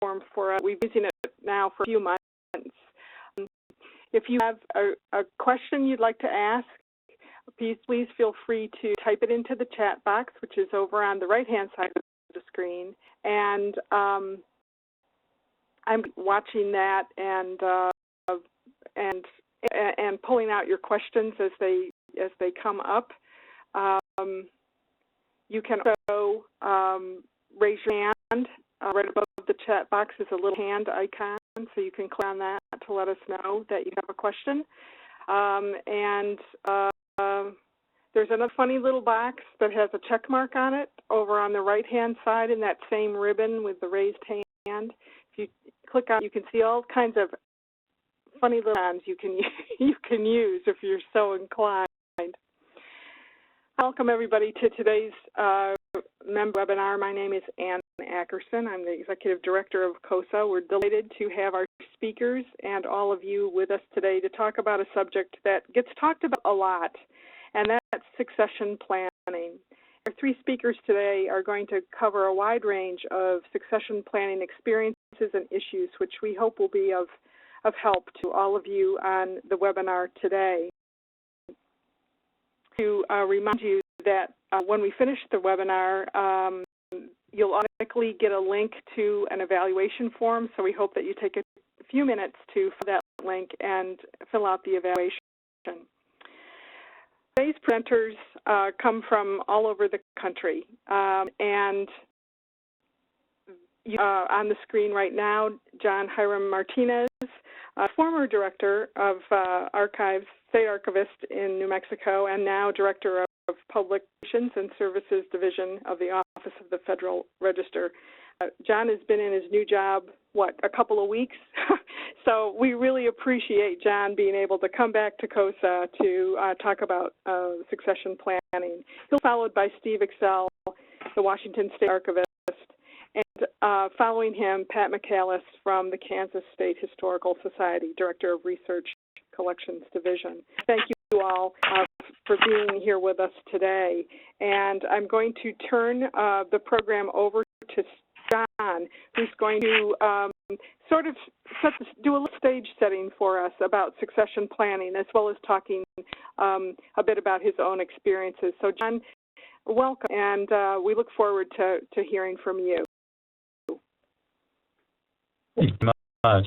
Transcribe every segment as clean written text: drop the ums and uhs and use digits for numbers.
platform for us. We've been using it now for a few months. If you have a question you'd like to ask, please feel free to type it into the chat box, which is over on the right-hand side of the screen. And I'm watching that and pulling out your questions as they come up. You can also raise your hand. Right above the chat box is a little hand icon, so you can click on that to let us know that you have a question. There's another funny little box that has a check mark on it over on the right-hand side in that same ribbon with the raised hand. If you click on it, you can see all kinds of funny little items you can use if you're so inclined. Welcome everybody to today's member webinar. My name is Ann Ackerson. I'm the Executive Director of COSA. We're delighted to have our speakers and all of you with us today to talk about a subject that gets talked about a lot, and that's succession planning. Our three speakers today are going to cover a wide range of succession planning experiences and issues, which we hope will be of help to all of you on the webinar today. To remind you that when we finish the webinar, you'll automatically get a link to an evaluation form, so we hope that you take a few minutes to fill that link and fill out the evaluation. Today's presenters come from all over the country, and on the screen right now, John Hiram Martinez, former Director of Archives, State Archivist in New Mexico, and now Director of Public Relations and Services Division of the Office of the Federal Register. John has been in his new job, a couple of weeks? So we really appreciate John being able to come back to COSA to talk about succession planning. He'll be followed by Steve Excel, the Washington State Archivist, and following him, Pat McAllis from the Kansas State Historical Society, Director of Research Collections Division. Thank you all for being here with us today. And I'm going to turn the program over to John, who's going to sort of do a little stage setting for us about succession planning, as well as talking a bit about his own experiences. So John, welcome, and we look forward to hearing from you. Thank you much.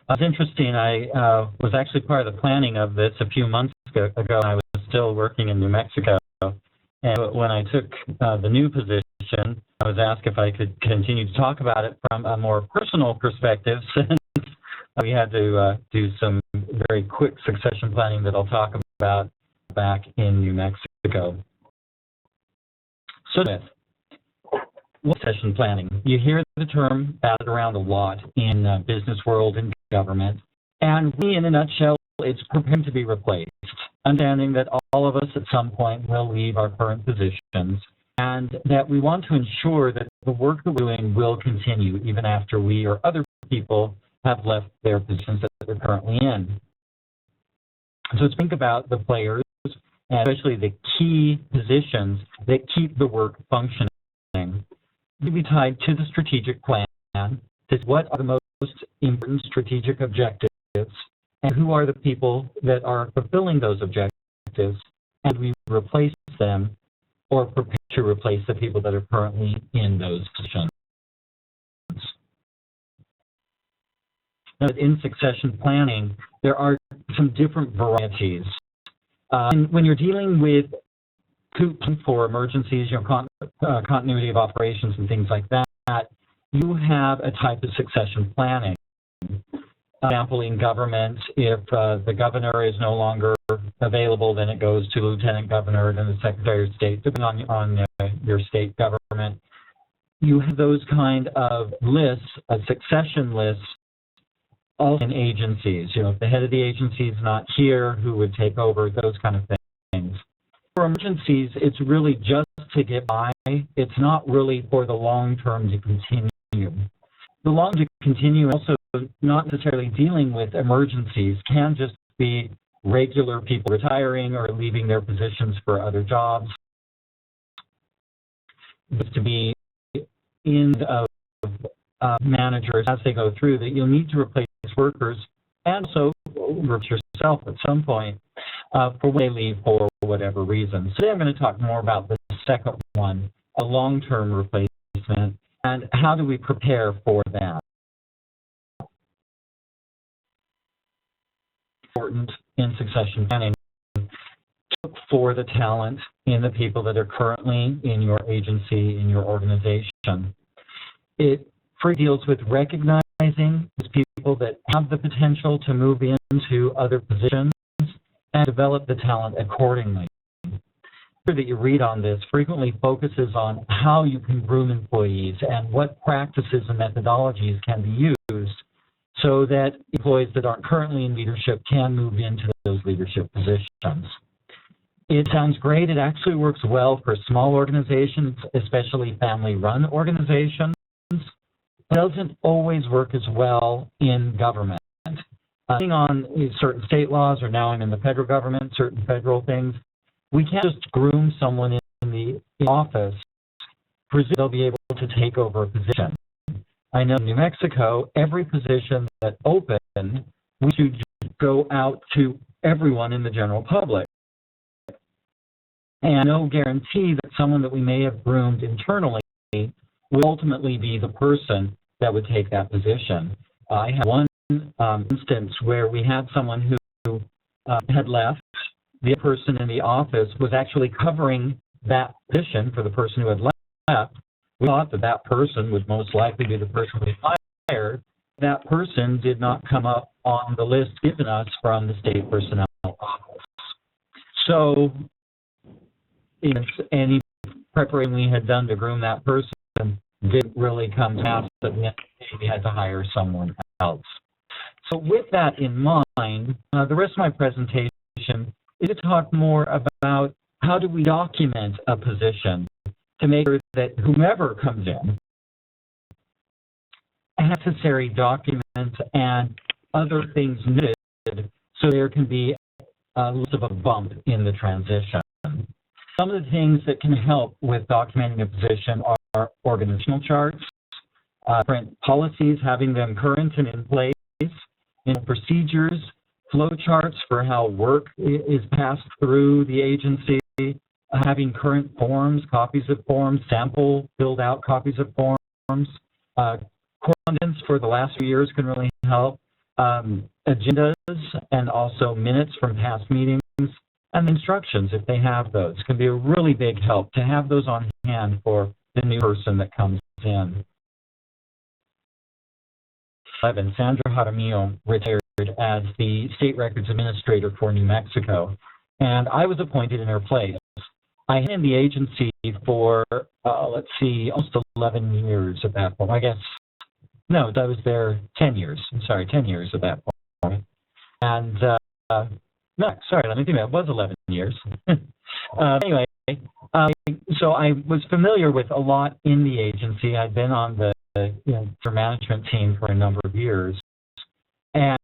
It's interesting. I was actually part of the planning of this a few months ago. I was still working in New Mexico, and when I took the new position, I was asked if I could continue to talk about it from a more personal perspective, since we had to do some very quick succession planning that I'll talk about back in New Mexico. So, succession planning. You hear the term batted around a lot in business world and government, and we, in a nutshell, it's preparing to be replaced, understanding that all of us at some point will leave our current positions, and that we want to ensure that the work that we're doing will continue even after we or other people have left their positions that they're currently in. So let's think about the players, and especially the key positions that keep the work functioning. To be tied to the strategic plan, to what are the most important strategic objectives, and who are the people that are fulfilling those objectives, and we replace them or prepare to replace the people that are currently in those positions. Now, in succession planning, there are some different varieties. And when you're dealing with for emergencies, continuity of operations and things like that, you have a type of succession planning. For example, in government, if the governor is no longer available, then it goes to lieutenant governor, then the secretary of state, depending on your state government. You have those kind of lists, succession lists, all in agencies. If the head of the agency is not here, who would take over, those kind of things. For emergencies, it's really just to get by. It's not really for the long term to continue. The long to continue also not necessarily dealing with emergencies, can just be regular people retiring or leaving their positions for other jobs. But to be in of managers as they go through that you'll need to replace workers and also replace yourself at some point for when they leave for whatever reason. So today I'm going to talk more about the second one, a long-term replacement, and how do we prepare for that. Important in succession planning to look for the talent in the people that are currently in your agency, in your organization. It deals with recognizing those people that have the potential to move into other positions and develop the talent accordingly. That you read on this frequently focuses on how you can groom employees and what practices and methodologies can be used so that employees that aren't currently in leadership can move into those leadership positions. It sounds great. It actually works well for small organizations, especially family-run organizations. It doesn't always work as well in government. Depending on certain state laws, or now I'm in the federal government, certain federal things, we can't just groom someone in the office, presume they'll be able to take over a position. I know in New Mexico, every position that opened, we should go out to everyone in the general public. And no guarantee that someone that we may have groomed internally will ultimately be the person that would take that position. I had one instance where we had someone who had left. The person in the office was actually covering that position for the person who had left. We thought that that person would most likely be the person we hired. That person did not come up on the list given us from the state personnel office. So any preparation we had done to groom that person didn't really come to pass, but we had to hire someone else. So with that in mind, the rest of my presentation is to talk more about how do we document a position to make sure that whomever comes in has necessary documents and other things needed so there can be less of a bump in the transition. Some of the things that can help with documenting a position are organizational charts, different policies, having them current and in place, procedures, flow charts for how work is passed through the agency, having current forms, copies of forms, sample filled out copies of forms, correspondence for the last few years can really help, agendas and also minutes from past meetings, and instructions if they have those can be a really big help to have those on hand for the new person that comes in. Sandra Jaramillo retired as the State Records Administrator for New Mexico, and I was appointed in her place. I had been in the agency for, almost 11 years at that point. I guess, no, I was there 10 years. I'm sorry, 10 years at that point. And, no, sorry, let me think, that was 11 years. Anyway, so I was familiar with a lot in the agency. I'd been on the management team for a number of years. And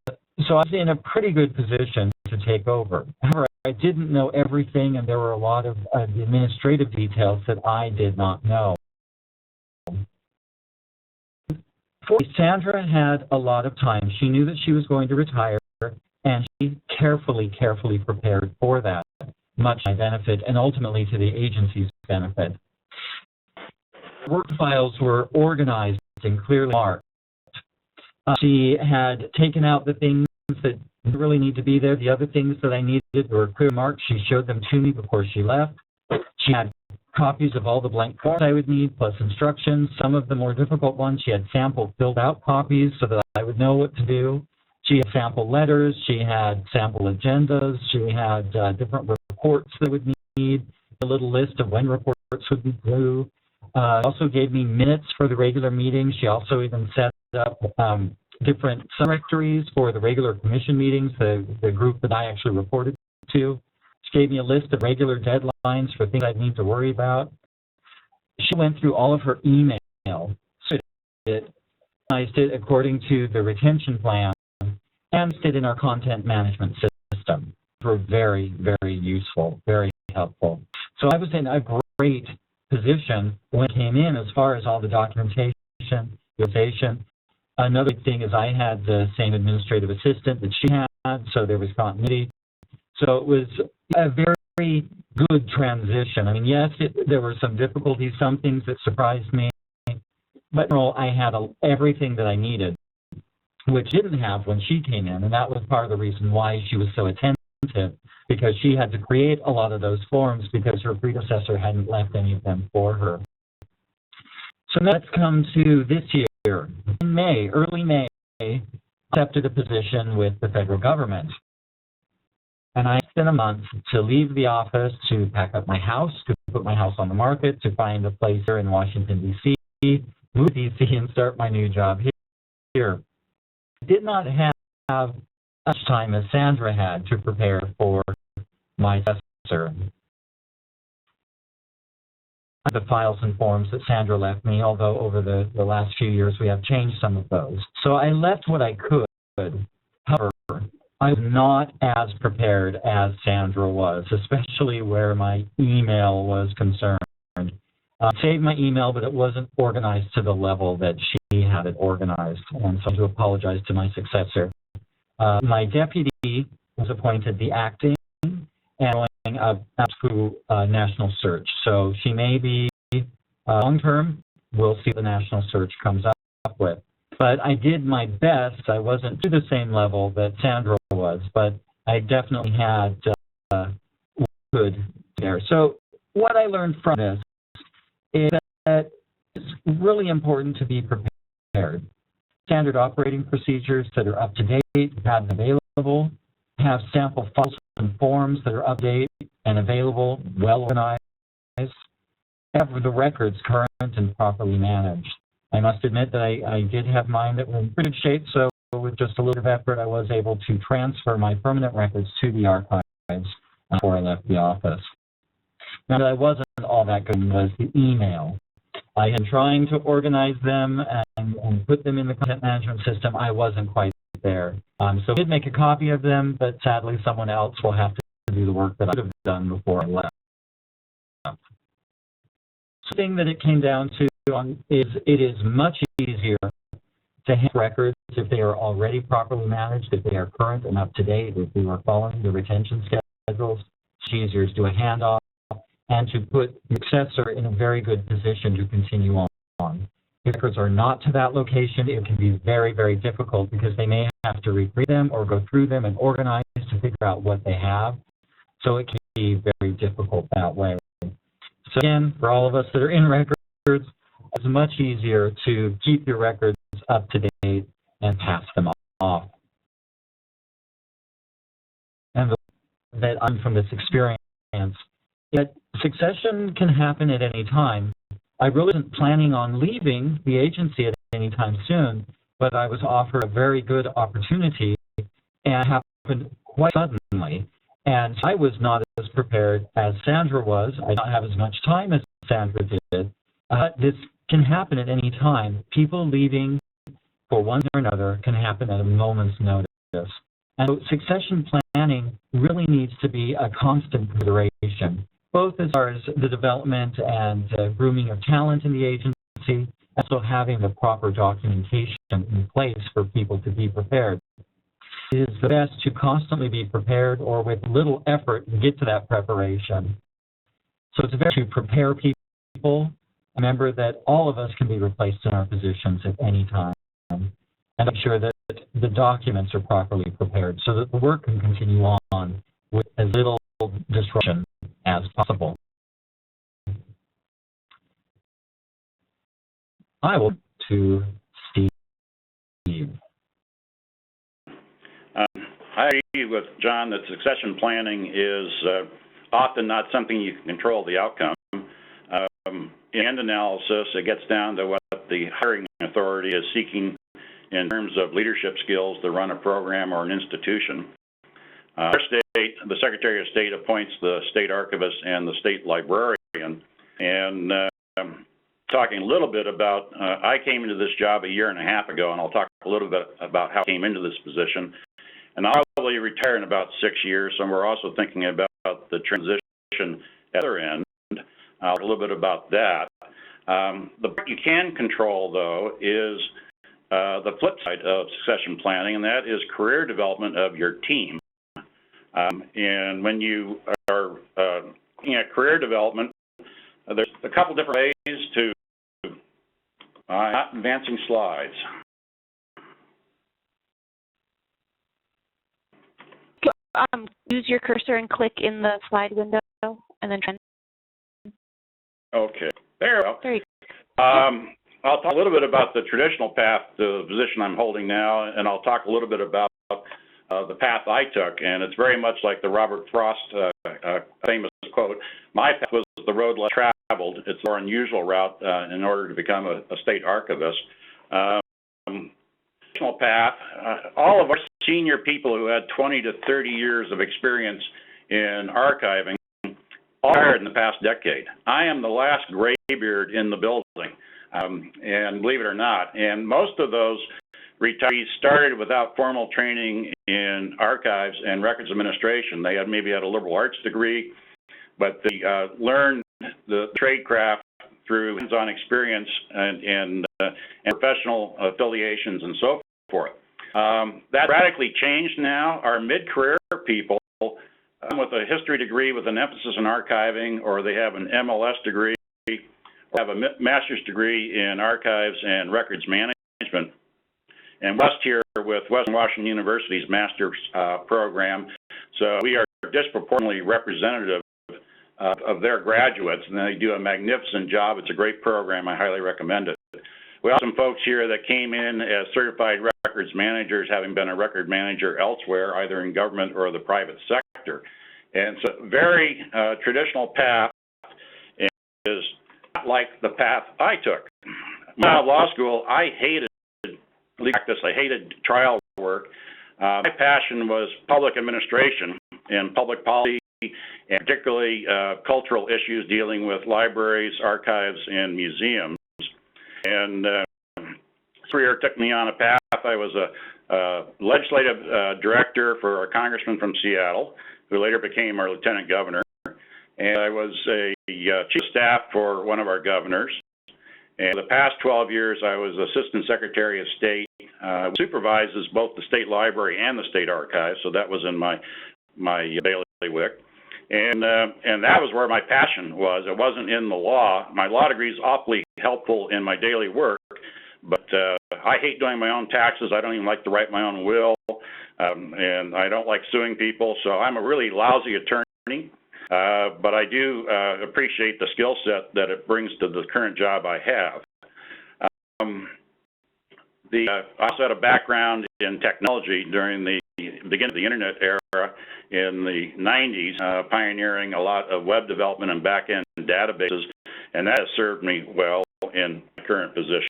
so I was in a pretty good position to take over. However, I didn't know everything, and there were a lot of the administrative details that I did not know. Sandra had a lot of time. She knew that she was going to retire, and she carefully prepared for that, much to my benefit and ultimately to the agency's benefit. Work files were organized and clearly marked. She had taken out the things that didn't really need to be there. The other things that I needed were clear marked. She showed them to me before she left. She had copies of all the blank forms I would need, plus instructions. Some of the more difficult ones, she had sample filled out copies so that I would know what to do. She had sample letters. She had sample agendas. She had different reports that would need, a little list of when reports would be due. Also gave me minutes for the regular meetings. She also even set up different directories for the regular commission meetings, the group that I actually reported to. She gave me a list of regular deadlines for things I'd need to worry about. She went through all of her email, organized it according to the retention plan, and did in our content management system. They were very, very useful, very helpful. So I was in a great position when it came in as far as all the documentation, the organization. Another thing is I had the same administrative assistant that she had, so there was continuity. So it was a very good transition. I mean, yes, there were some difficulties, some things that surprised me, but in all, I had everything that I needed, which didn't have when she came in, and that was part of the reason why she was so attentive, because she had to create a lot of those forms because her predecessor hadn't left any of them for her. So let's come to this year. In May, early May, I accepted a position with the federal government. And I spent a month to leave the office, to pack up my house, to put my house on the market, to find a place here in Washington, D.C., move to D.C. and start my new job here. I did not have much time as Sandra had to prepare for my successor. The files and forms that Sandra left me, although over the last few years we have changed some of those. So I left what I could. However, I was not as prepared as Sandra was, especially where my email was concerned. I saved my email, but it wasn't organized to the level that she had it organized, and so I have to apologize to my successor. My deputy was appointed the acting and going up to national search. So she may be long-term. We'll see what the national search comes up with. But I did my best. I wasn't to the same level that Sandra was, but I definitely had good there. So what I learned from this is that it's really important to be prepared. Standard operating procedures that are up to date, have available, have sample files and forms that are up to date and available, well organized, have the records current and properly managed. I must admit that I did have mine that were in pretty good shape, so with just a little bit of effort, I was able to transfer my permanent records to the archives before I left the office. Now, that I wasn't all that good was the email. I had been trying to organize them and put them in the content management system. I wasn't quite there. So I did make a copy of them, but sadly someone else will have to do the work that I could have done before I left. The thing that it came down to is it is much easier to have records if they are already properly managed, if they are current and up to date, if we are following the retention schedules. It's easier to do a handoff and to put the successor in a very good position to continue on. If records are not to that location, it can be very, very difficult because they may have to read them or go through them and organize to figure out what they have. So it can be very difficult that way. So again, for all of us that are in records, it's much easier to keep your records up to date and pass them off. And that I'm from this experience, that succession can happen at any time. I really wasn't planning on leaving the agency at any time soon, but I was offered a very good opportunity, and it happened quite suddenly. And I was not as prepared as Sandra was. I did not have as much time as Sandra did. This can happen at any time. People leaving for one or another can happen at a moment's notice. And so succession planning really needs to be a constant consideration, both as far as the development and grooming of talent in the agency, also having the proper documentation in place for people to be prepared. It is the best to constantly be prepared or with little effort get to that preparation. So it's better to prepare people. Remember that all of us can be replaced in our positions at any time, and make sure that the documents are properly prepared so that the work can continue on with as little disruption as possible. I will to Steve. I agree with John that succession planning is often not something you can control the outcome. In the end analysis, it gets down to what the hiring authority is seeking in terms of leadership skills to run a program or an institution. Our state, the Secretary of State appoints the state archivist and the state librarian. And talking a little bit about, I came into this job a year and a half ago, and I'll talk a little bit about how I came into this position. And I'll probably retire in about 6 years, so we're also thinking about the transition at the other end. A little bit about that. The part you can control, though, is the flip side of succession planning, and that is career development of your team. And when you are looking at career development, there's a couple different ways to, not advancing slides. Use your cursor and click in the slide window, and then try. Okay, there we go. There you go. I'll talk a little bit about the traditional path to the position I'm holding now, and I'll talk a little bit about the path I took, and it's very much like the Robert Frost famous quote, "My path was the road less traveled." It's a more unusual route in order to become a state archivist. Traditional path, all of our senior people who had 20 to 30 years of experience in archiving all retired in the past decade. I am the last graybeard in the building, and believe it or not, and most of those retirees started without formal training in archives and records administration. They had maybe had a liberal arts degree, but they learned the trade craft through hands-on experience and professional affiliations and so forth. That radically changed now. Our mid-career people with a history degree with an emphasis in archiving, or they have an MLS degree, or have a master's degree in archives and records management. And West here with Western Washington University's master's program. So we are disproportionately representative of their graduates, and they do a magnificent job. It's a great program. I highly recommend it. We have some folks here that came in as certified records managers, having been a record manager elsewhere, either in government or the private sector. And it's a very traditional path, and is not like the path I took. When I was in law school, I hated legal practice. I hated trial work. My passion was public administration and public policy, and particularly cultural issues dealing with libraries, archives, and museums. And career took me on a path. I was a legislative director for a congressman from Seattle, who later became our lieutenant governor. And I was a chief of staff for one of our governors. And for the past 12 years, I was Assistant Secretary of State, supervises both the State Library and the State Archives, so that was in my bailiwick. And that was where my passion was. It wasn't in the law. My law degree is awfully helpful in my daily work, but I hate doing my own taxes. I don't even like to write my own will, and I don't like suing people, so I'm a really lousy attorney. But I do appreciate the skill set that it brings to the current job I have. I also had a background in technology during the beginning of the internet era in the 90s, pioneering a lot of web development and back-end databases, and that has served me well in my current position.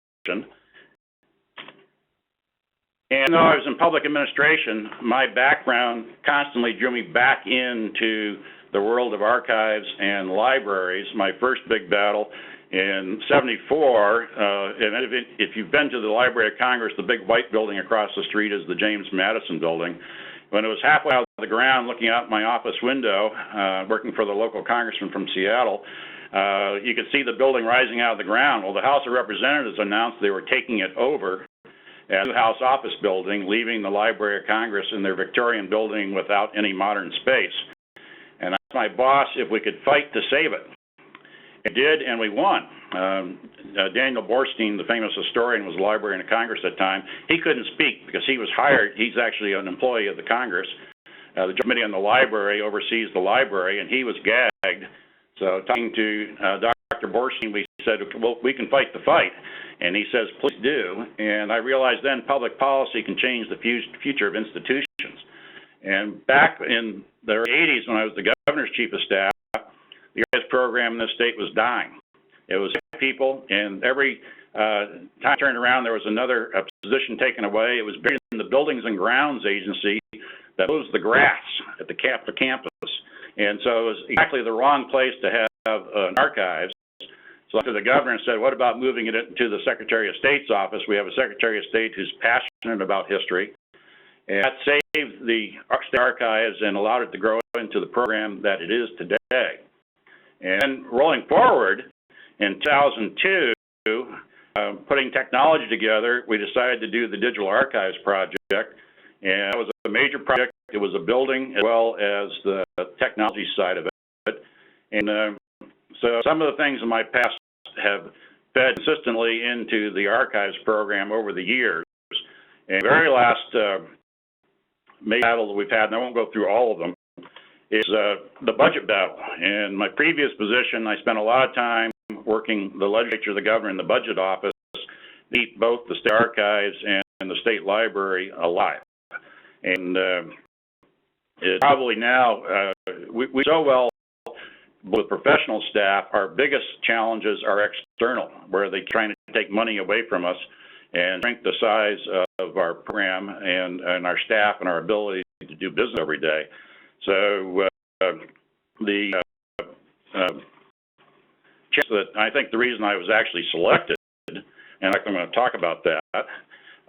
And though I was in public administration, my background constantly drew me back into the world of archives and libraries. My first big battle in '74, and if you've been to the Library of Congress, the big white building across the street is the James Madison building. When it was halfway out of the ground, looking out my office window, working for the local congressman from Seattle, you could see the building rising out of the ground. Well, the House of Representatives announced they were taking it over as a House office building, leaving the Library of Congress in their Victorian building without any modern space. And I asked my boss if we could fight to save it. It did, and we won. Daniel Borstein, the famous historian, was a librarian of Congress at the time. He couldn't speak because he was hired. He's actually an employee of the Congress. The Committee on the Library oversees the library, and he was gagged. So talking to Dr. Borstein, we said, well, we can fight the fight. And he says, please do. And I realized then public policy can change the future of institutions. And back in the early 80s, when I was the governor's chief of staff, the archives program in this state was dying. It was people, and every time I turned around, there was another position taken away. It was buried in the Buildings and Grounds Agency that mows the grass at the campus. And so it was exactly the wrong place to have an archives. So after the governor said, what about moving it into the Secretary of State's office? We have a Secretary of State who's passionate about history. And that saved the state archives and allowed it to grow into the program that it is today. And rolling forward, In 2002, putting technology together, we decided to do the Digital Archives project, and it was a major project. It was a building as well as the technology side of it. And so some of the things in my past have fed consistently into the archives program over the years. And the very last major battle that we've had, and I won't go through all of them, is the budget battle. In my previous position, I spent a lot of time working the legislature, the governor, and the budget office to keep both the state archives and the state library alive. And it probably now, we so well with professional staff, our biggest challenges are external, where they're trying to take money away from us and shrink the size of our program and our staff and our ability to do business every day. So I think the reason I was actually selected, and I'm going to talk about that,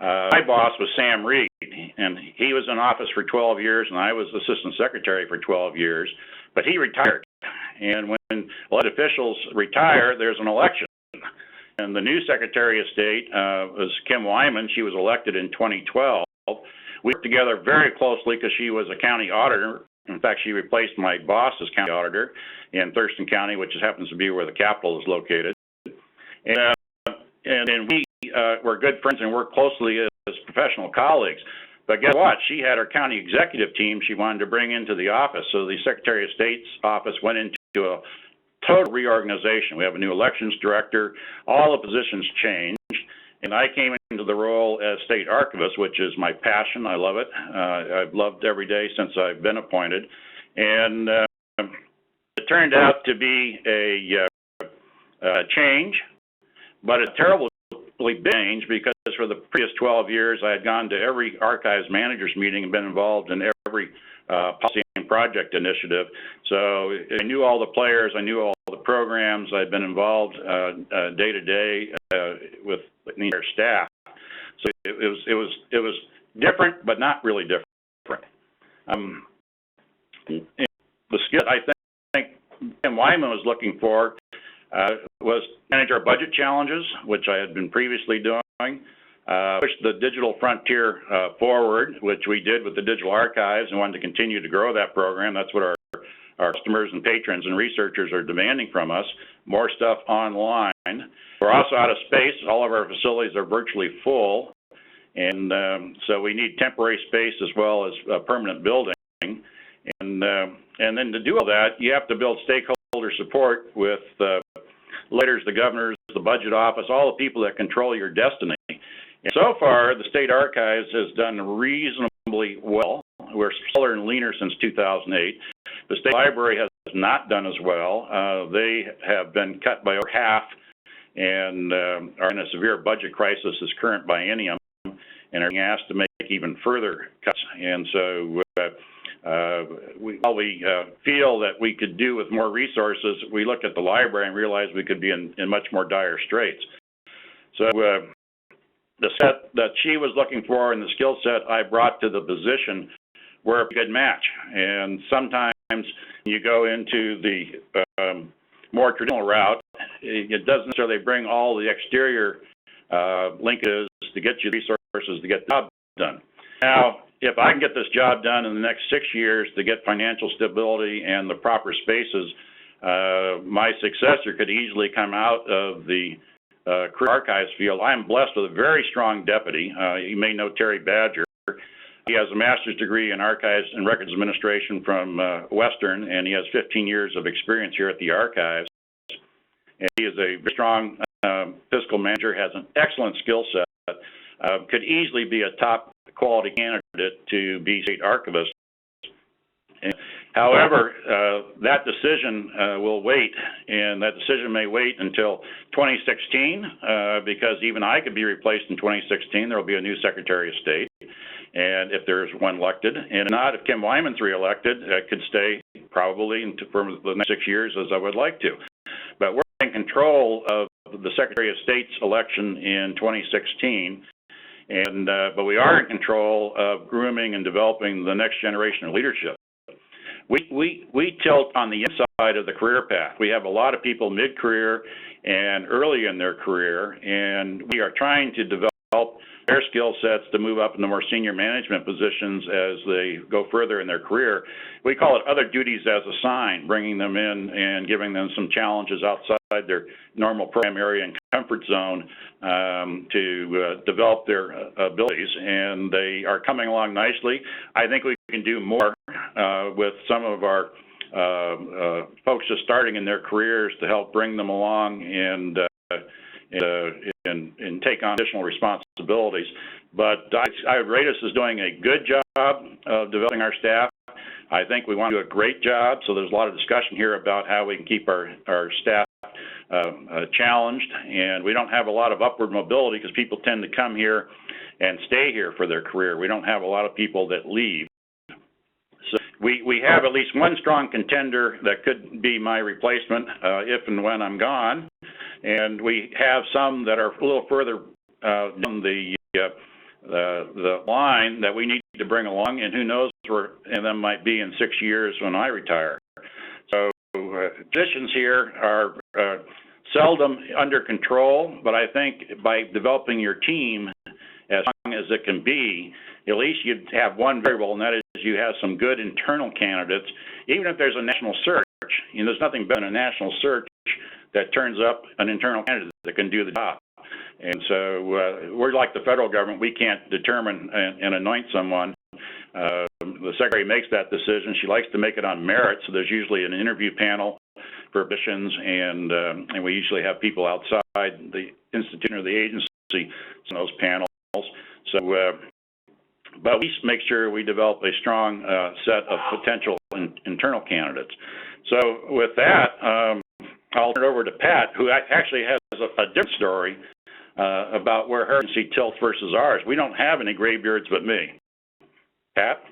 my boss was Sam Reed, and he was in office for 12 years, and I was assistant secretary for 12 years, but he retired. And when elected officials retire, there's an election. And the new Secretary of State was Kim Wyman. She was elected in 2012. We worked together very closely because she was a county auditor. In fact, she replaced my boss as county auditor in Thurston County, which happens to be where the Capitol is located. And we were good friends and worked closely as professional colleagues. But guess what? She had her county executive team she wanted to bring into the office. So the Secretary of State's office went into a total reorganization. We have a new elections director. All the positions changed. And I came into the role as state archivist, which is my passion. I love it. I've loved every day since I've been appointed. And it turned out to be a change, but a terribly big change because for the previous 12 years, I had gone to every archives managers meeting and been involved in every policy and project initiative. So I knew all the players, I knew all the programs, I'd been involved day to day with the entire staff. So it was different, but not really different. The skill I think Kim Wyman was looking for was manage our budget challenges, which I had been previously doing. Push the digital frontier forward, which we did with the Digital Archives, and wanted to continue to grow that program. That's what our customers and patrons and researchers are demanding from us, more stuff online. We're also out of space. All of our facilities are virtually full, and so we need temporary space as well as permanent building. And then to do all that, you have to build stakeholder support with legislators, the governors, the budget office, all the people that control your destiny. And so far, the State Archives has done reasonably well. We're smaller and leaner since 2008. The State Library has not done as well. They have been cut by over half and are in a severe budget crisis this current biennium and are being asked to make even further cuts. And so while we feel that we could do with more resources, we look at the library and realize we could be in much more dire straits. So the set that she was looking for and the skill set I brought to the position were a good match. And sometimes you go into the more traditional route, it doesn't necessarily bring all the exterior linkages to get you the resources to get the job done. Now, if I can get this job done in the next 6 years to get financial stability and the proper spaces, my successor could easily come out of the career archives field. I'm blessed with a very strong deputy. You may know Terry Badger. He has a master's degree in archives and records administration from Western, and he has 15 years of experience here at the archives. And he is a very strong fiscal manager, has an excellent skill set, could easily be a top quality candidate to be state archivist. However, that decision will wait, and that decision may wait until 2016 because even I could be replaced in 2016. There will be a new Secretary of State, and if there's one elected, and not if Kim Wyman's reelected, I could stay probably for the next 6 years as I would like to. But we're in control of the Secretary of State's election in 2016. But we are in control of grooming and developing the next generation of leadership. we tilt on the inside of the career path. We have a lot of people mid-career and early in their career, and we are trying to develop their skill sets to move up into more senior management positions as they go further in their career. We call it other duties as assigned, bringing them in and giving them some challenges outside their normal program area and comfort zone to develop their abilities, and they are coming along nicely. I think we can do more with some of our folks just starting in their careers to help bring them along and take on additional responsibilities. But I would rate us as doing a good job of developing our staff. I think we want to do a great job, so there's a lot of discussion here about how we can keep our staff challenged, and we don't have a lot of upward mobility because people tend to come here and stay here for their career. We don't have a lot of people that leave. So we have at least one strong contender that could be my replacement if and when I'm gone, and we have some that are a little further down the line that we need to bring along, and who knows where any of them might be in 6 years when I retire. So positions here are seldom under control, but I think by developing your team as long as it can be, at least you'd have one variable, and that is you have some good internal candidates. Even if there's a national search, there's nothing better than a national search that turns up an internal candidate that can do the job. And so we're like the federal government. We can't determine and anoint someone. The secretary makes that decision. She likes to make it on merit, so there's usually an interview panel for positions, and we usually have people outside the institution or the agency in those panels. So, but we make sure we develop a strong set of potential internal candidates. So with that, I'll turn it over to Pat, who actually has a different story about where her agency tilts versus ours. We don't have any graybeards but me. Pat?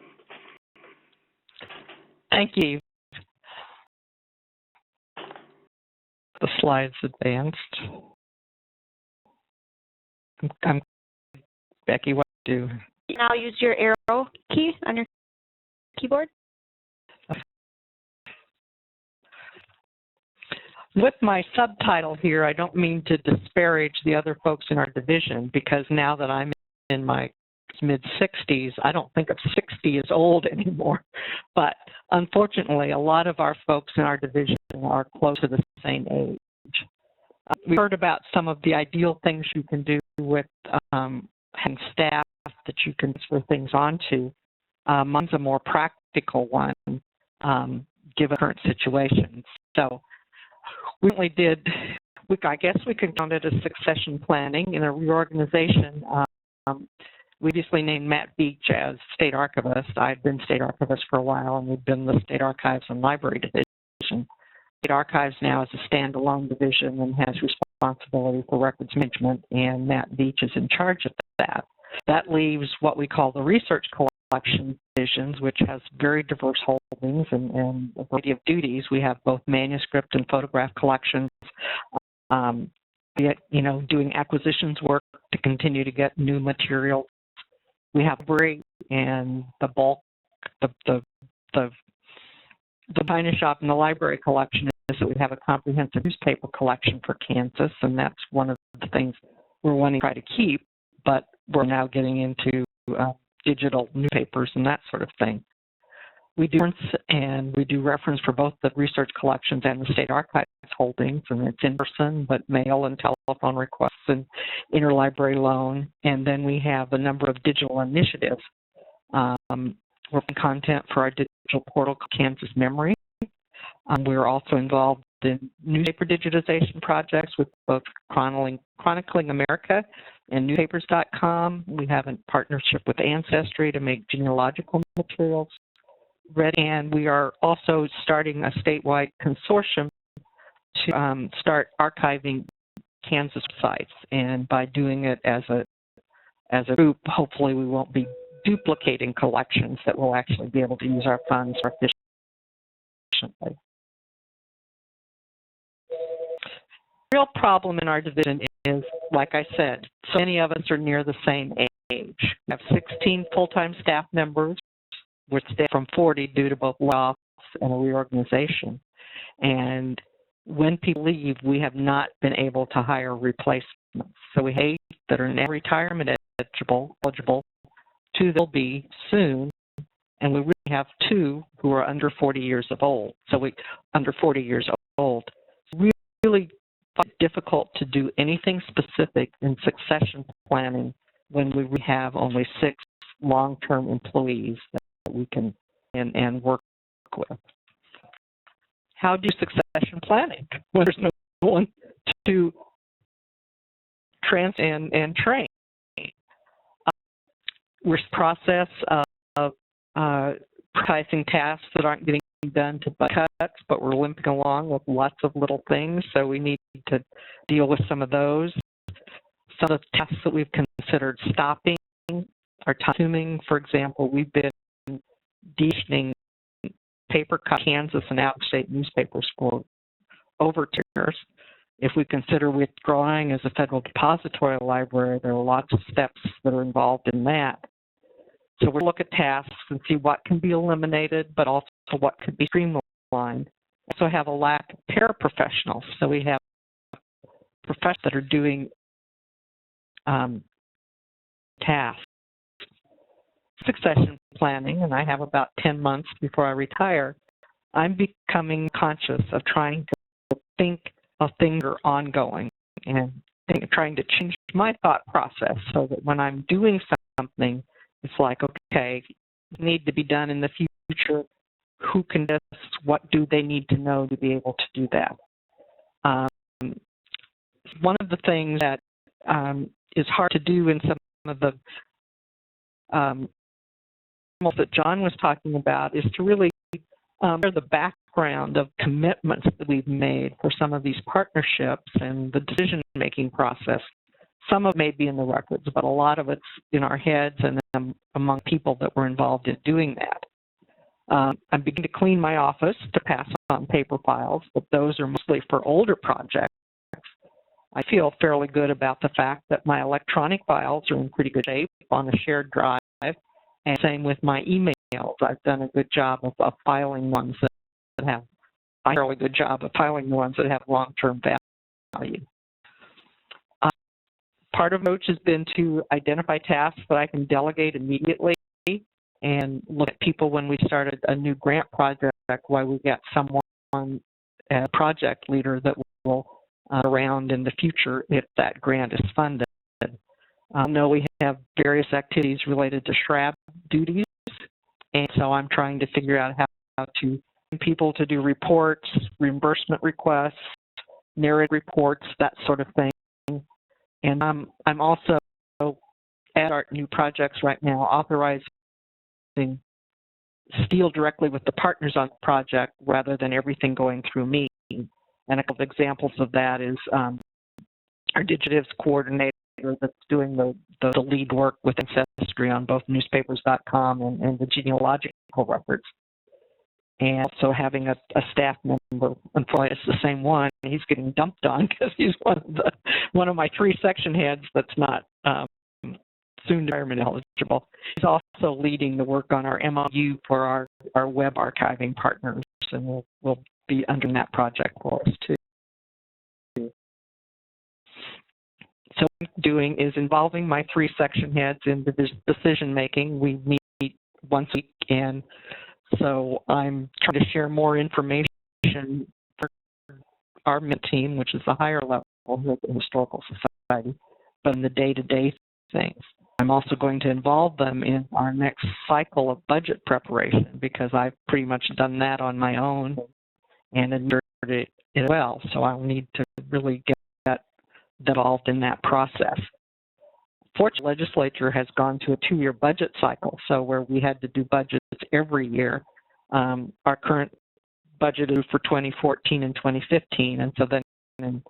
Thank you. The slides advanced. Becky, what do you do? Now use your arrow key on your keyboard. With my subtitle here, I don't mean to disparage the other folks in our division, because now that I'm in my mid-60s, I don't think of 60 as old anymore. But unfortunately, a lot of our folks in our division are close to the same age. We heard about some of the ideal things you can do with having staff that you can transfer things onto. Mine's a more practical one, given current situations. So we only did, I guess we could count it as succession planning in a reorganization. We obviously named Matt Beach as State Archivist. I've been State Archivist for a while, and we've been the State Archives and Library Division. State Archives now is a standalone division and has responsibility for records management, and Matt Beach is in charge of that. That leaves what we call the Research Collection Divisions, which has very diverse holdings and a variety of duties. We have both manuscript and photograph collections, doing acquisitions work to continue to get new material. We have library and the bulk, the China shop in the library collection is that we have a comprehensive newspaper collection for Kansas, and that's one of the things we're wanting to try to keep, but we're now getting into digital newspapers and that sort of thing. We do reference for both the research collections and the State Archives holdings, and it's in person, but mail and telephone requests and interlibrary loan. And then we have a number of digital initiatives. Working content for our digital portal, Kansas Memory. We're also involved in newspaper digitization projects with both Chronicling America and newspapers.com. We have a partnership with Ancestry to make genealogical materials ready, and we are also starting a statewide consortium to start archiving Kansas sites. And by doing it as a group, hopefully we won't be duplicating collections, that we'll actually be able to use our funds more efficiently. The real problem in our division is, like I said, so many of us are near the same age. We have 16 full-time staff members, with staff from 40 due to both layoffs and a reorganization. And when people leave, we have not been able to hire replacements. So we have 8 that are now retirement eligible, 2 they'll be soon, and we really have 2 who are under 40 years old. Under 40 years old. It's really difficult to do anything specific in succession planning when we have only 6 long-term employees that we can and work with. How do succession planning when there's no one to and train? We're in the process of prioritizing tasks that aren't getting done to budget cuts, but we're limping along with lots of little things, so we need to deal with some of those. Some of the tasks that we've considered stopping are time-consuming. For example, we've been decommissioning paper Kansas and out-of-state newspapers for over 2 years. If we consider withdrawing as a federal depository library, there are lots of steps that are involved in that. So we'll look at tasks and see what can be eliminated, but also what could be streamlined. We also have a lack of paraprofessionals. So we have professionals that are doing tasks. Succession planning, and I have about 10 months before I retire, I'm becoming conscious of trying to think of things that are ongoing and trying to change my thought process so that when I'm doing something, it's like, okay, need to be done in the future. Who can do this? What do they need to know to be able to do that? One of the things that is hard to do in some of the that John was talking about is to really share the background of commitments that we've made for some of these partnerships and the decision-making process. Some of it may be in the records, but a lot of it's in our heads and among people that were involved in doing that. I'm beginning to clean my office to pass on paper files, but those are mostly for older projects. I feel fairly good about the fact that my electronic files are in pretty good shape on a shared drive. And same with my emails. I've done a good job of filing ones that have a fairly good job of filing the ones that have long-term value. Part of Roach has been to identify tasks that I can delegate immediately and look at people when we started a new grant project, why we got someone, a project leader that will around in the future if that grant is funded. I know we have various activities related to SHRAB duties, and so I'm trying to figure out how to get people to do reports, reimbursement requests, narrative reports, that sort of thing. And I'm also at our new projects right now authorizing deal directly with the partners on the project rather than everything going through me. And a couple of examples of that is our Digitives coordinator that's doing the lead work with Ancestry on both newspapers.com and the genealogical records. And also having a staff member, unfortunately it's the same one, he's getting dumped on because he's one of my 3 section heads that's not soon retirement eligible. He's also leading the work on our MOU for our web archiving partners, and we'll be under that project for us too. So what I'm doing is involving my 3 section heads in the decision making. We meet once a week, and so I'm trying to share more information for our team, which is the higher level here at the Historical Society, but in the day-to-day things. I'm also going to involve them in our next cycle of budget preparation because I've pretty much done that on my own and administered it as well. So I'll need to really get involved in that process. Fortunately, the legislature has gone to a 2-year budget cycle, so where we had to do budgets every year. Our current budget is for 2014 and 2015, and so then in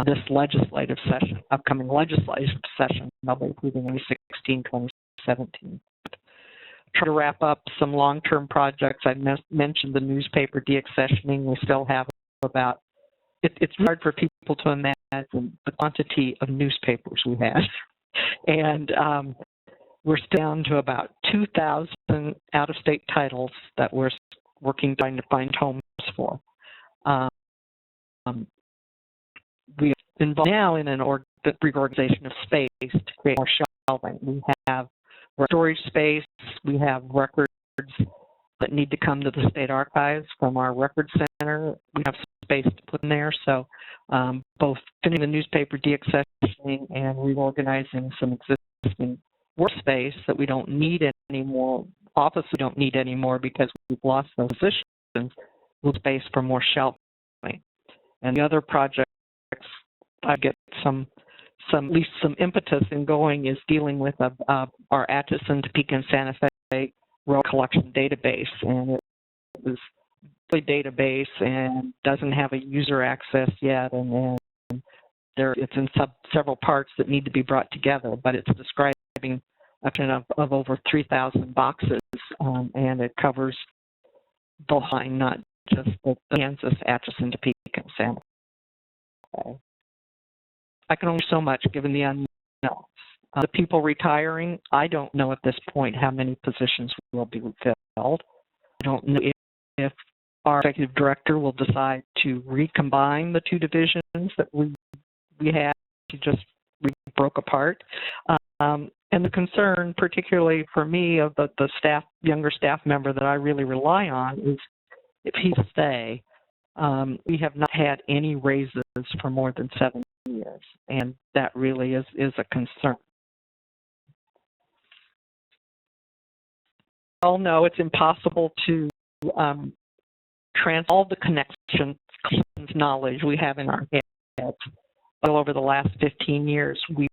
this legislative session, upcoming legislative session, they'll be approving 2016, 2017. Try to wrap up some long-term projects. I mentioned the newspaper deaccessioning. We still have about, it's hard for people to imagine the quantity of newspapers we had. And we're still down to about 2,000 out-of-state titles that we're working trying to find homes for. We are involved now in an reorganization of space to create more shelving. We have storage space, we have records that need to come to the state archives from our record center. We have space to put in there, so both finishing the newspaper deaccessioning and reorganizing some existing workspace that we don't need anymore, office we don't need anymore because we've lost those positions, with space for more shelving. And the other projects I get at least some impetus in going is dealing with our Atchison, Topeka, and Santa Fe road collection database, and it was a database and doesn't have a user access yet, and it's in several parts that need to be brought together, but it's describing a kind of over 3,000 boxes, and it covers the line, not just the Kansas, Atchison, Topeka, and Santa Fe. I can only do so much given the unknown. The people retiring, I don't know at this point how many positions will be filled. I don't know if our executive director will decide to recombine the two divisions that we had just broke apart. And the concern, particularly for me, of the younger staff member that I really rely on, is if he stay. We have not had any raises for more than 7 years, and that really is a concern. We all know it's impossible to transfer all the connections knowledge we have in our heads. Well, over the last 15 years, we've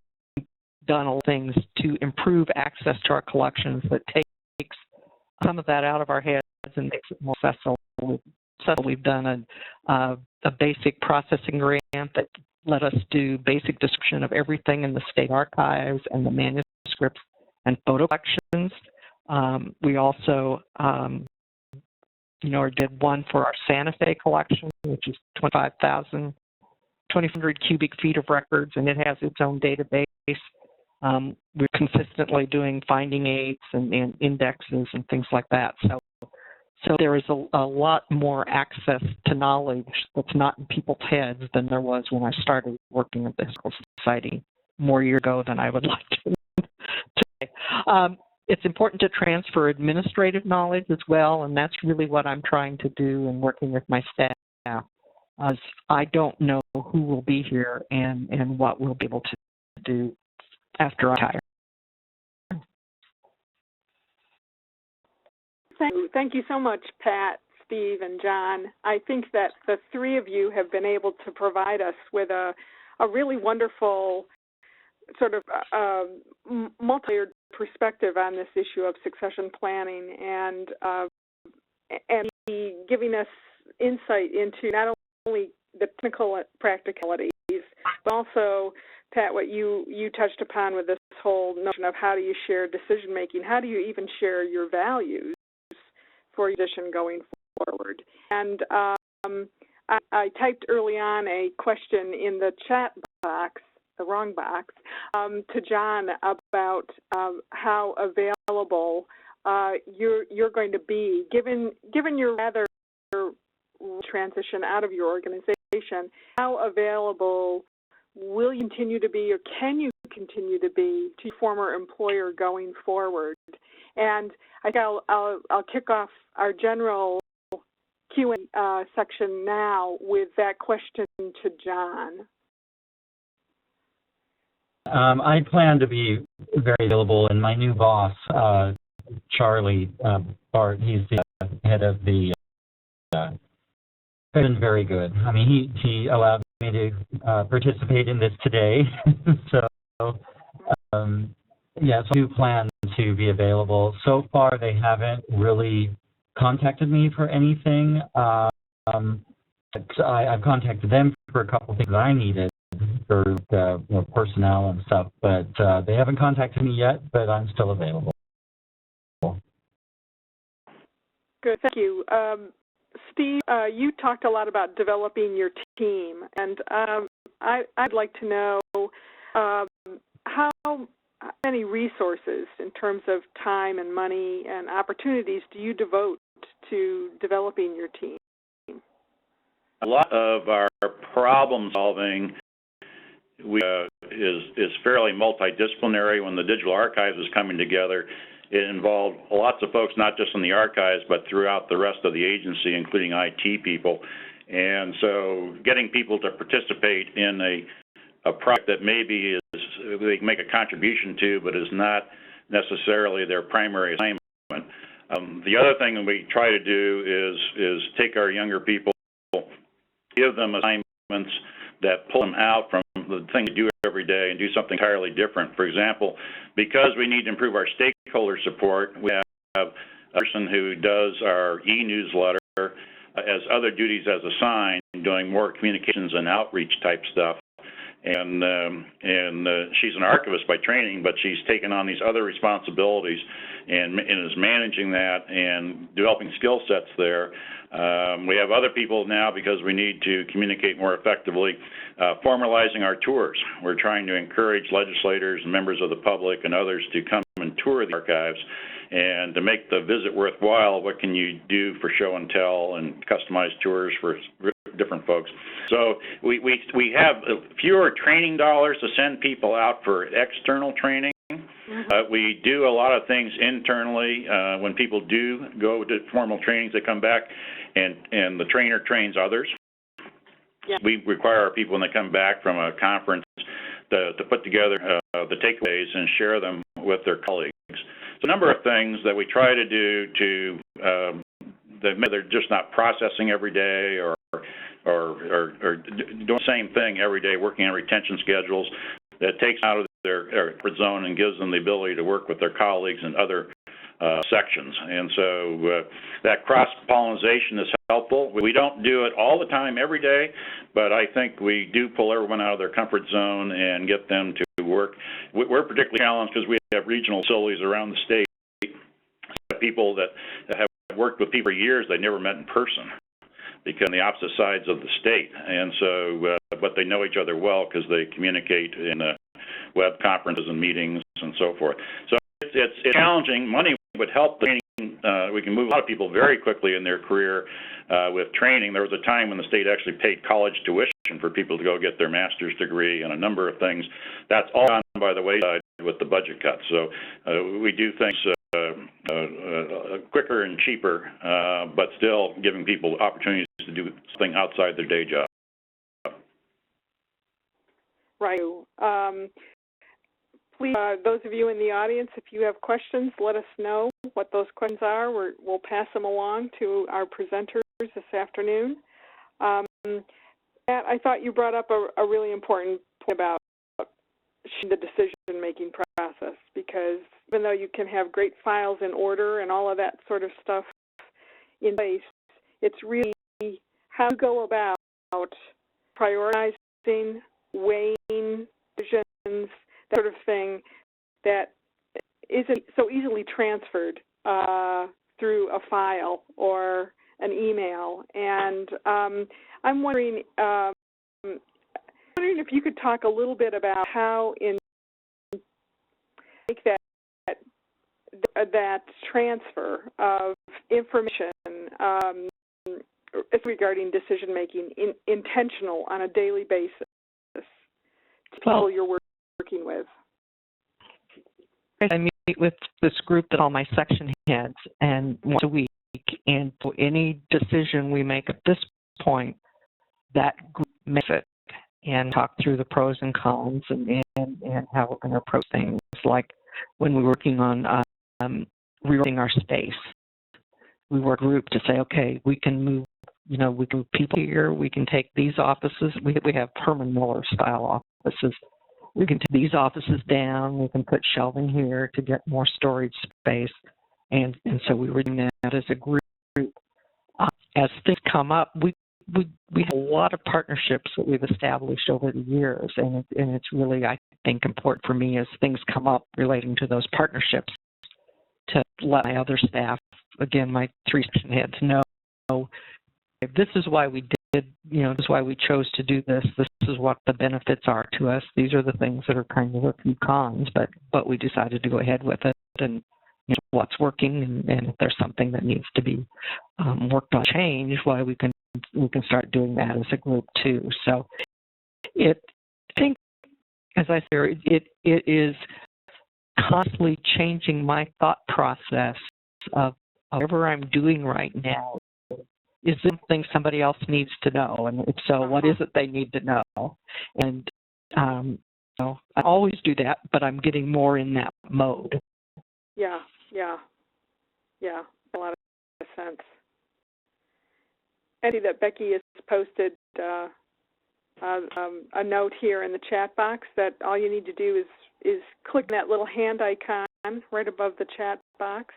done all things to improve access to our collections that takes some of that out of our heads and makes it more accessible. We've done a basic processing grant that let us do basic description of everything in the state archives and the manuscripts and photo collections. We also, did one for our Santa Fe collection, which is 2,500 cubic feet of records, and it has its own database. We're consistently doing finding aids and indexes and things like that. So there is a lot more access to knowledge that's not in people's heads than there was when I started working at the Historical Society more years ago than I would like to today. It's important to transfer administrative knowledge as well, and that's really what I'm trying to do in working with my staff. I don't know who will be here and what we'll be able to do after I retire. Thank you so much, Pat, Steve, and John. I think that the three of you have been able to provide us with a really wonderful sort of multi-layered perspective on this issue of succession planning, and giving us insight into not only the technical practicalities, but also, Pat, what you touched upon with this whole notion of how do you share decision making, how do you even share your values for your position going forward. And I typed early on a question in the chat box, the wrong box, to John about how available you're going to be, given your rather transition out of your organization. How available will you continue to be, or can you continue to be, to your former employer going forward? And I think I'll kick off our general Q&A section now with that question to John. I plan to be very available, and my new boss, Charlie Bart, he's the head of the, been very good. I mean, he allowed me to participate in this today, so yes, I do plan to be available. So far, they haven't really contacted me for anything. I've contacted them for a couple of things I needed for personnel and stuff, but they haven't contacted me yet, but I'm still available. Good, thank you. Steve, you talked a lot about developing your team, and I'd like to know how many resources in terms of time and money and opportunities do you devote to developing your team? A lot of our problem solving is fairly multidisciplinary. When the Digital Archives was coming together, it involved lots of folks, not just in the archives, but throughout the rest of the agency, including IT people. And so getting people to participate in a project that maybe they can make a contribution to, but is not necessarily their primary assignment. The other thing that we try to do is take our younger people, give them assignments that pull them out from the thing they do every day and do something entirely different. For example, because we need to improve our stakeholder support, we have a person who does our e-newsletter as other duties as assigned, doing more communications and outreach type stuff. And she's an archivist by training, but she's taken on these other responsibilities and is managing that and developing skill sets there. We have other people now, because we need to communicate more effectively, formalizing our tours. We're trying to encourage legislators and members of the public and others to come and tour the archives. And to make the visit worthwhile, what can you do for show and tell and customized tours for different folks? So we have fewer training dollars to send people out for external training. We do a lot of things internally. When people do go to formal trainings, they come back and the trainer trains others. Yeah. We require our people when they come back from a conference to put together the takeaways and share them with their colleagues. So a number of things that we try to do to that they're just not processing every day or doing the same thing every day, working on retention schedules, that takes out of their comfort zone and gives them the ability to work with their colleagues in other sections. And so that cross-pollination is helpful. We don't do it all the time every day, but I think we do pull everyone out of their comfort zone and get them to work. We're particularly challenged because we have regional facilities around the state, people that have worked with people for years they never met in person because on the opposite sides of the state. And so, but they know each other well because they communicate in web conferences and meetings and so forth. So it's challenging. Money would help the training. We can move a lot of people very quickly in their career with training. There was a time when the state actually paid college tuition for people to go get their master's degree and a number of things. That's all gone by the wayside with the budget cuts. So we do things quicker and cheaper, but still giving people opportunities to do something outside their day job. Right. Please, those of you in the audience, if you have questions, let us know what those questions are. We'll pass them along to our presenters this afternoon. Matt, I thought you brought up a really important point about the decision-making process, because even though you can have great files in order and all of that sort of stuff in place, it's really how you go about prioritizing, weighing decisions, that sort of thing, that isn't so easily transferred through a file or an email. And I'm wondering if you could talk a little bit about how make that transfer of information regarding decision making intentional on a daily basis to people you're working with. I meet with this group that all my section heads and once a week, and for any decision we make at this point, that group makes it and talk through the pros and cons and how we're going to approach things. Like when we're working on reorganizing our space, we work group to say, okay, we can move, we can move people here, we can take these offices, we have Herman Miller style offices. We can take these offices down, we can put shelving here to get more storage space. And so we were doing that as a group. As things come up, we have a lot of partnerships that we've established over the years, and it's really, I think, important for me as things come up relating to those partnerships to let my other staff, again, my 3 section heads, know this is why we did, this is why we chose to do this. This is what the benefits are to us. These are the things that are kind of a few cons, but we decided to go ahead with it, and what's working, and if there's something that needs to be worked on, change, why we can start doing that as a group too. So I think, as I said, it is constantly changing my thought process of whatever I'm doing right now. Is something somebody else needs to know? And if so, what is it they need to know? And I always do that, but I'm getting more in that mode. Yeah, a lot of sense. I see that Becky has posted a note here in the chat box that all you need to do is click that little hand icon right above the chat box,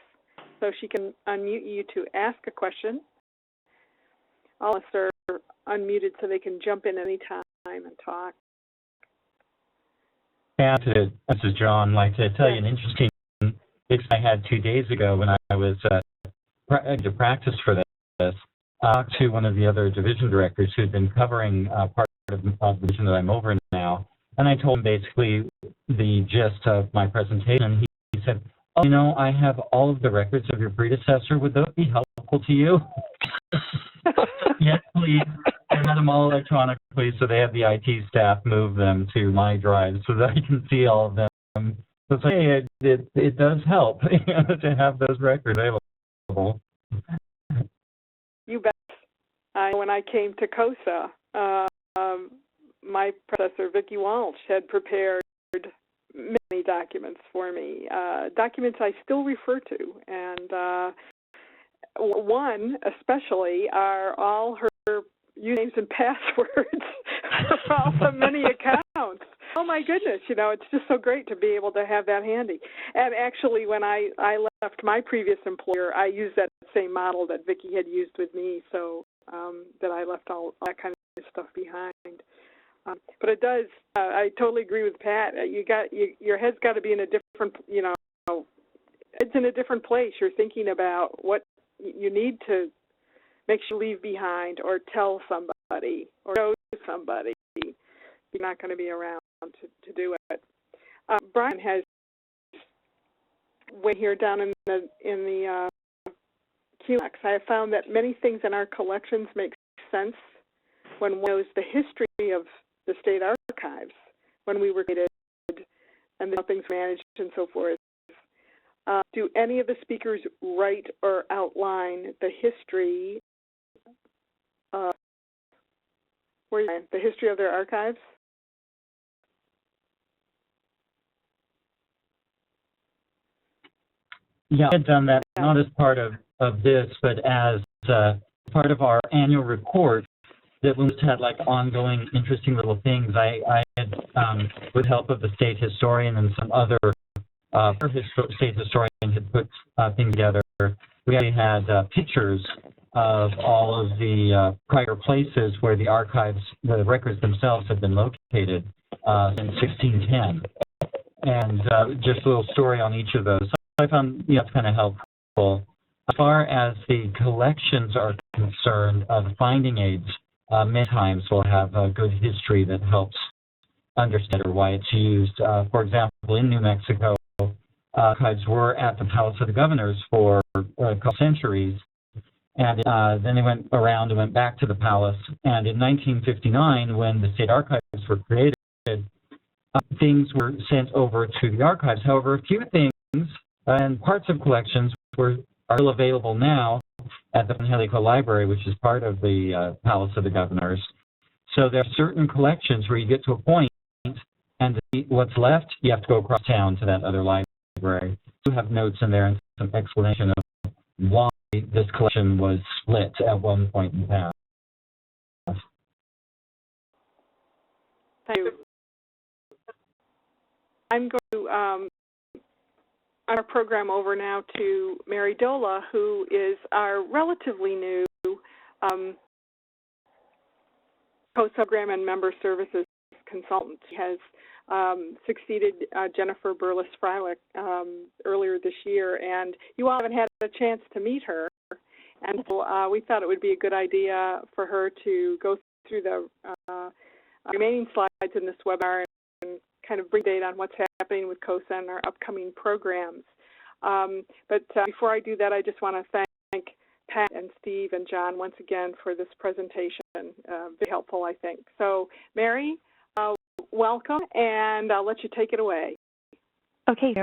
so she can unmute you to ask a question. All of us are unmuted so they can jump in anytime and talk. Yeah, this is John. I'd like to tell you an interesting experience I had 2 days ago when I was to practice for this. I talked to one of the other division directors who had been covering part of the division that I'm over now, and I told him basically the gist of my presentation. He said, "Oh, I have all of the records of your predecessor. Would those be helpful to you?" Yes, please. I had them all electronically, so they have the IT staff move them to my drive so that I can see all of them. So it's like, hey, it does help to have those records available. You bet. When I came to COSA, my predecessor, Vicki Walsh, had prepared many documents for me, documents I still refer to, and one especially are all her usernames and passwords for all the many accounts. Oh my goodness, it's just so great to be able to have that handy. And actually, when I left my previous employer, I used that same model that Vicki had used with me, so that I left all that kind of stuff behind. But it does. I totally agree with Pat. Your head's got to be in a different. It's in a different place. You're thinking about what you need to make sure you leave behind, or tell somebody, or show somebody. You're not going to be around to do it. Brian has way here down in the QX. I have found that many things in our collections make sense when one knows the history of the state archives, when we were created, and how things were managed and so forth. Do any of the speakers write or outline the history of the history of their archives? Yeah, I had done that, not as part of this, but as part of our annual report that we had ongoing interesting little things. I had, with help of the state historian and some other state historian had put things together. We actually had pictures of all of the prior places where the archives, the records themselves had been located in 1610. And just a little story on each of those. So I found it's kind of helpful. As far as the collections are concerned, the finding aids many times will have a good history that helps understand why it's used. For example, in New Mexico, archives were at the Palace of the Governors for a couple centuries, and then they went around and went back to the palace. And in 1959, when the state archives were created, things were sent over to the archives. However, a few things and parts of collections are still available now at the Angelico Library, which is part of the Palace of the Governors. So there are certain collections where you get to a point, and what's left, you have to go across town to that other library. You have notes in there and some explanation of why this collection was split at one point in the past. Thank you. I'm going to our program over now to Mary Dola, who is our relatively new post-program and member services consultant. She has succeeded Jennifer Burles-Freilich earlier this year, and you all haven't had a chance to meet her. And so we thought it would be a good idea for her to go through the remaining slides in this webinar and kind of bring data on what's happening with COSA and our upcoming programs. But before I do that, I just want to thank Pat and Steve and John once again for this presentation. Very helpful, I think. So, Mary, welcome, and I'll let you take it away. Okay,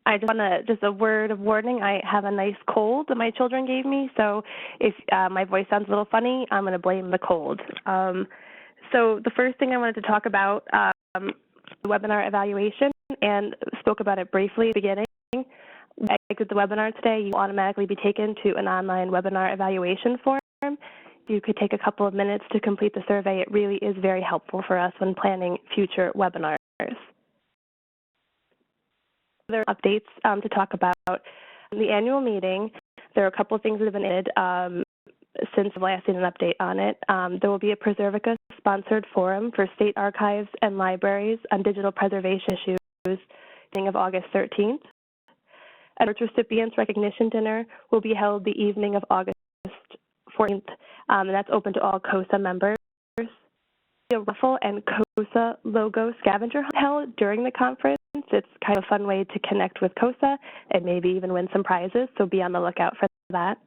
I just want to, just a word of warning, I have a nice cold that my children gave me, so if my voice sounds a little funny, I'm going to blame the cold. So the first thing I wanted to talk about, the webinar evaluation, and spoke about it briefly at the beginning. When you exit the webinar today, you will automatically be taken to an online webinar evaluation form. You could take a couple of minutes to complete the survey. It really is very helpful for us when planning future webinars. Other updates to talk about the annual meeting. There are a couple of things that have been added since the last did an update on it. There will be a Preservica-sponsored forum for state archives and libraries on digital preservation issues beginning of August 13th. A recipients recognition dinner will be held the evening of August 14th, and that's open to all COSA members. A raffle and COSA logo scavenger hunt held during the conference. It's kind of a fun way to connect with COSA and maybe even win some prizes, so be on the lookout for that.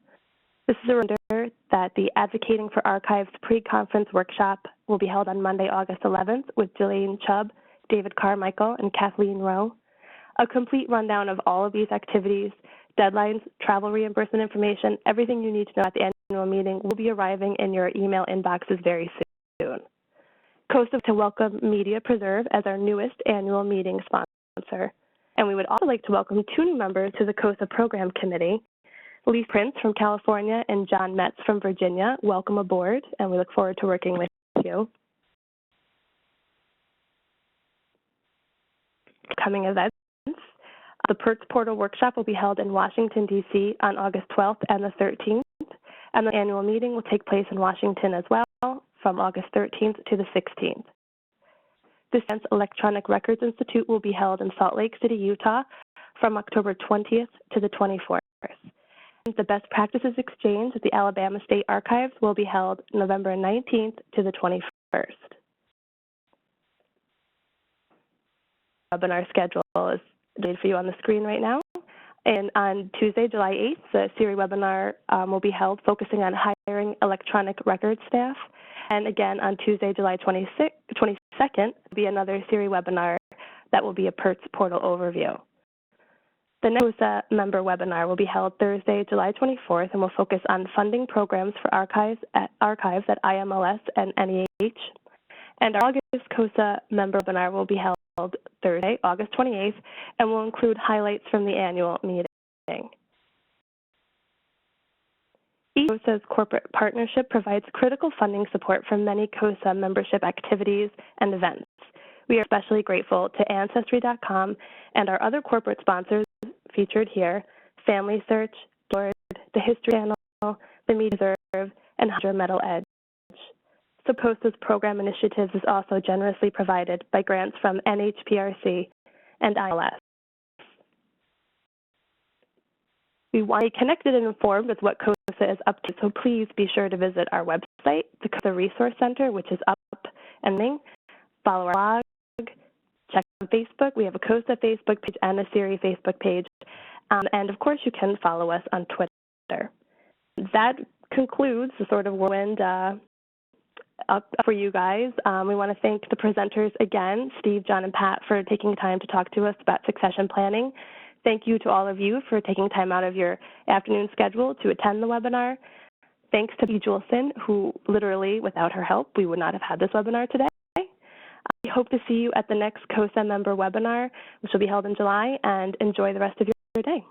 This is a reminder that the Advocating for Archives pre-conference workshop will be held on Monday, August 11th with Jillian Chubb, David Carmichael, and Kathleen Rowe. A complete rundown of all of these activities, deadlines, travel reimbursement information, everything you need to know at the annual meeting will be arriving in your email inboxes very soon. COSA to welcome Media Preserve as our newest annual meeting sponsor. And we would also like to welcome 2 new members to the COSA Program Committee. Lee Prince from California and John Metz from Virginia. Welcome aboard, and we look forward to working with you. Upcoming events. The PERTS Portal Workshop will be held in Washington, D.C. on August 12th and the 13th, and the annual meeting will take place in Washington as well from August 13th to the 16th. The Science Electronic Records Institute will be held in Salt Lake City, Utah from October 20th to the 24th. The Best Practices Exchange at the Alabama State Archives will be held November 19th to the 21st. Webinar schedule is displayed for you on the screen right now. And on Tuesday, July 8th, the CERI webinar will be held focusing on hiring electronic record staff. And again, on Tuesday, July 22nd, will be another CERI webinar that will be a PERTS portal overview. The next COSA member webinar will be held Thursday, July 24th, and will focus on funding programs for archives at IMLS and NEH. And our August COSA member webinar will be held Thursday, August 28th, and will include highlights from the annual meeting. COSA's corporate partnership provides critical funding support for many COSA membership activities and events. We are especially grateful to Ancestry.com and our other corporate sponsors featured here, Family Search, the History Channel, the Media Preserve, and Hydra Metal Edge. So COSA's program initiatives is also generously provided by grants from NHPRC and ILS. We want to be connected and informed with what COSA is up to, so please be sure to visit our website, the COSA Resource Center, which is up and running. Follow our blog, check on Facebook. We have a COSA Facebook page and a CERI Facebook page. And of course, you can follow us on Twitter. That concludes the sort of whirlwind up for you guys. We want to thank the presenters again, Steve, John, and Pat, for taking time to talk to us about succession planning. Thank you to all of you for taking time out of your afternoon schedule to attend the webinar. Thanks to Dee Juleson, who literally, without her help, we would not have had this webinar today. We hope to see you at the next COSA member webinar, which will be held in July, and enjoy the rest of your day.